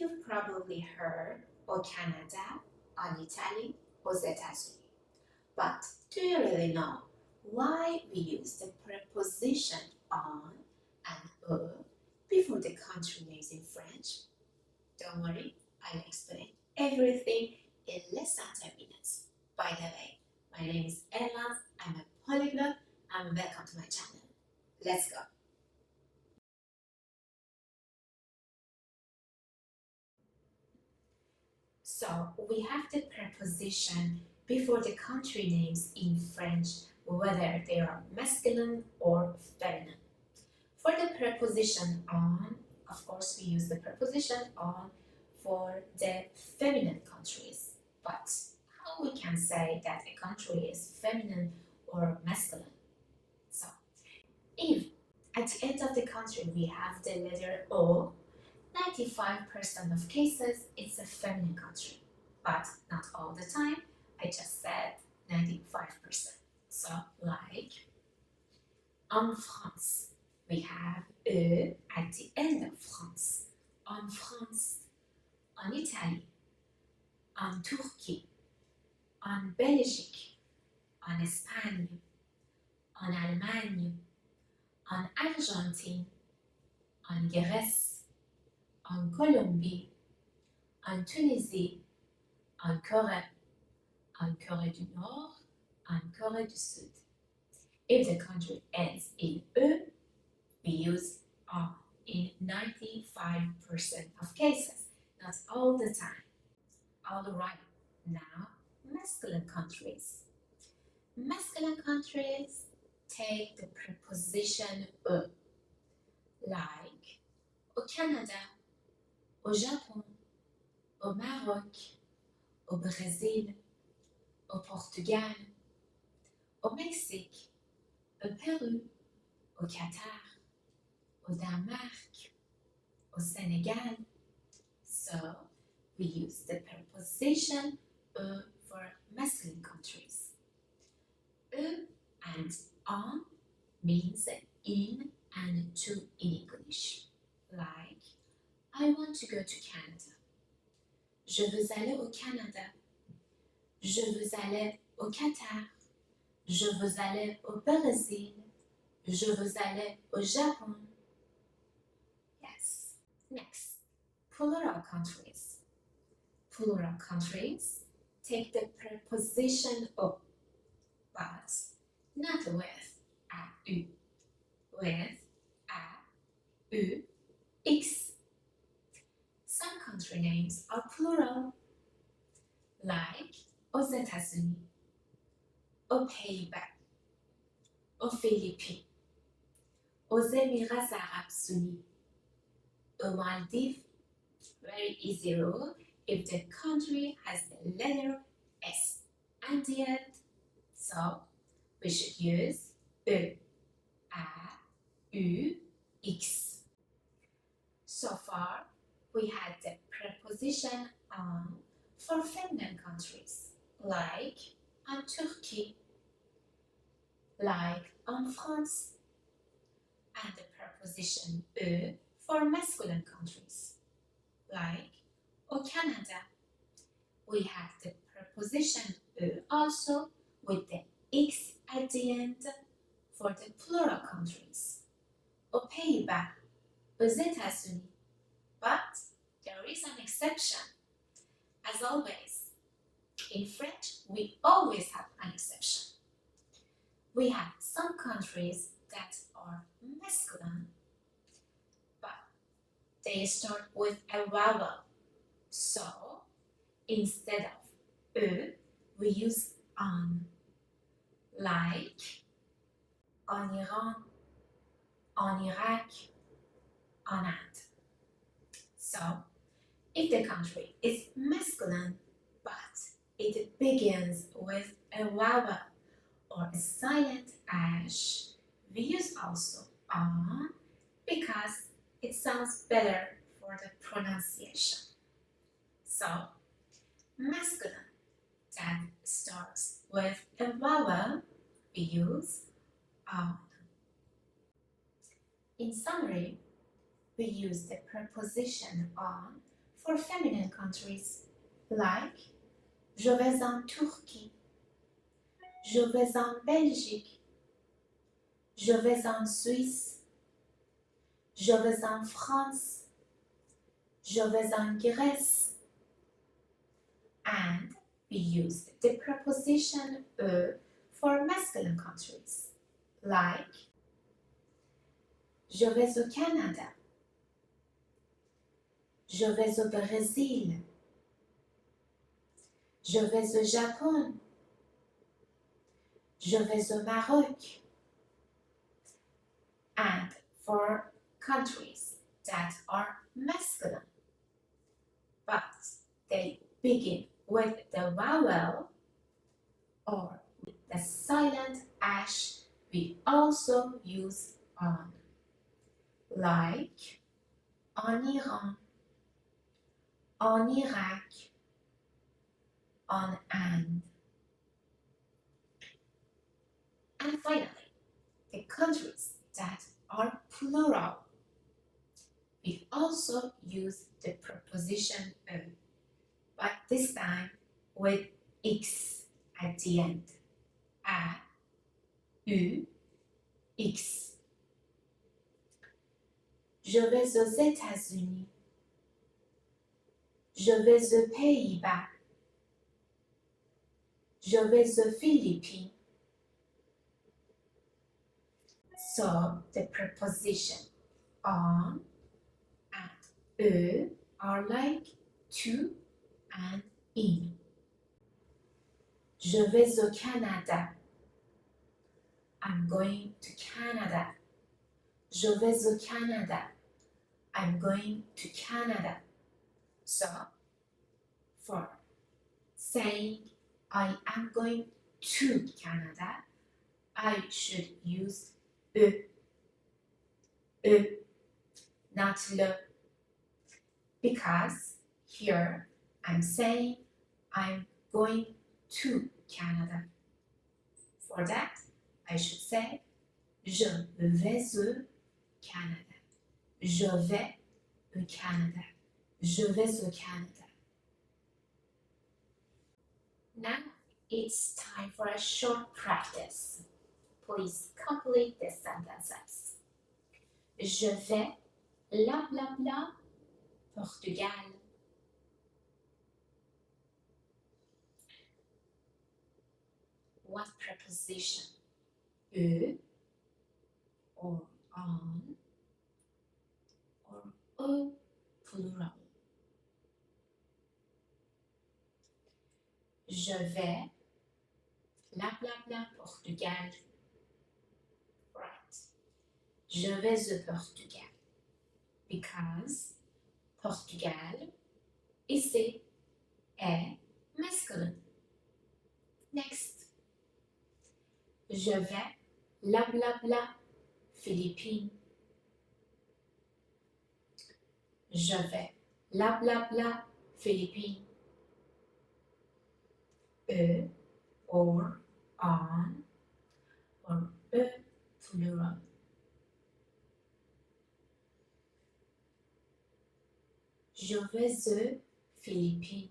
You've probably heard au Canada, en Italie, aux États-Unis. But do you really know why we use the preposition on and before the country names in French? Don't worry, I'll explain everything in less than 10 minutes. By the way, my name is Ella, I'm a polyglot, and welcome to my channel. Let's go. So we have the preposition before the country names in French, whether they are masculine or feminine. For the preposition on, of course, we use the preposition on for the feminine countries. But how we can say that a country is feminine or masculine? So, if at the end of the country we have the letter O, 95% of cases it's a feminine country, but not all the time. I just said 95%. So, like en France, we have E at the end of France. En France, en Italie, en Turquie, en Belgique, en Espagne, en Allemagne, en Argentine, en Grèce, en Colombie, en Tunisie, en Corée du Nord, en Corée du Sud. If the country ends in E, we use en in 95% of cases, not all the time. Alright, now masculine countries. Masculine countries take the preposition E, like au Canada, au Japon, au Maroc, au Brésil, au Portugal, au Mexique, au Pérou, au Qatar, au Danemark, au Senegal. So we use the preposition for masculine countries. And en means in and to in English. Like, I want to go to Canada. Je veux aller au Canada. Je veux aller au Qatar. Je veux aller au Brésil. Je veux aller au Japon. Yes. Next, plural countries. Plural countries take the preposition o, but not with AU, with AUX. Some country names are plural, like aux États-Unis, aux Pays-Bas, aux Philippines, aux Émirats Arabes Unis, aux Maldives. Very easy rule. If the country has the letter S at the end, so we should use E, A, U, X. So far, we had the preposition on for feminine countries, like en Turkey, like en France, and the preposition E for masculine countries, like au Canada. We have the preposition E also with the X at the end for the plural countries, aux Pays-Bas, aux États-Unis. But there is an exception. As always, in French, we always have an exception. We have some countries that are masculine, but they start with a vowel. So, instead of E, we use en, like en Iran, en Iraq, en Inde. So, if the country is masculine, but it begins with a vowel or a silent ash, we use also en because it sounds better for the pronunciation. So, masculine that starts with a vowel, we use en. In summary, we use the preposition on for feminine countries, like je vais en Turquie, je vais en Belgique, je vais en Suisse, je vais en France, je vais en Grèce. And we used the preposition for masculine countries, like je vais au Canada, je vais au Brésil, je vais au Japon, je vais au Maroc. And for countries that are masculine, but they begin with the vowel or with the silent ash, we also use on, like en Iran, en Iraq, on and. And finally, the countries that are plural, we also use the preposition e, but this time with x at the end. A, U, X. Je vais aux États-Unis. Je vais aux Pays-Bas. Je vais aux Philippines. So the preposition on and e are like to and in. Je vais au Canada. I'm going to Canada. Je vais au Canada. I'm going to Canada. So, for saying I am going to Canada, I should use e, not le, because here I'm saying I'm going to Canada. For that, I should say je vais au Canada. Je vais au Canada. Je vais au Canada. Now it's time for a short practice. Please complete the sentences. Je vais bla bla bla Portugal. What preposition? E or on or plural. Je vais bla bla bla Portugal. Right. Je vais au Portugal. Because Portugal ici est masculine. Next. Je vais bla bla bla Philippines. Je vais bla bla bla Philippines. E or on or e plural. Je vais aux Philippines.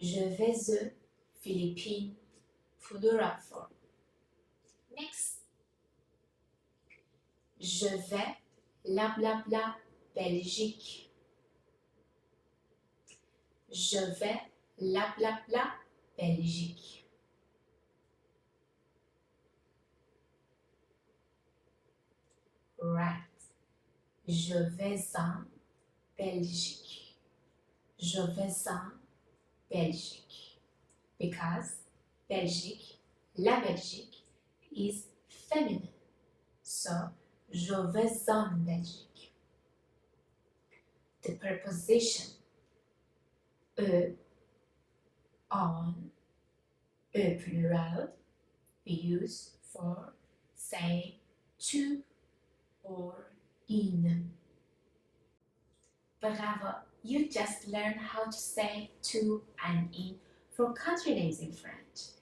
Je vais aux Philippines. Plural form. Next. Je vais bla bla bla Belgique. Je vais bla bla bla Belgique. Right. Je vais en Belgique. Je vais en Belgique. Because Belgique, la Belgique is feminine. So, je vais en Belgique. The preposition e, on, e plural, we use for saying to or in. Bravo! You just learned how to say to and in for country names in French.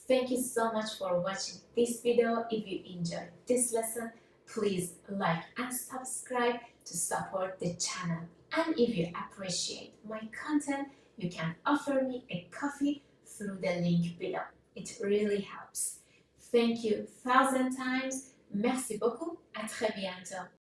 Thank you so much for watching this video. If you enjoyed this lesson, please like and subscribe to support the channel. And if you appreciate my content, you can offer me a coffee through the link below. It really helps. Thank you 1,000 times. Merci beaucoup. À très bientôt.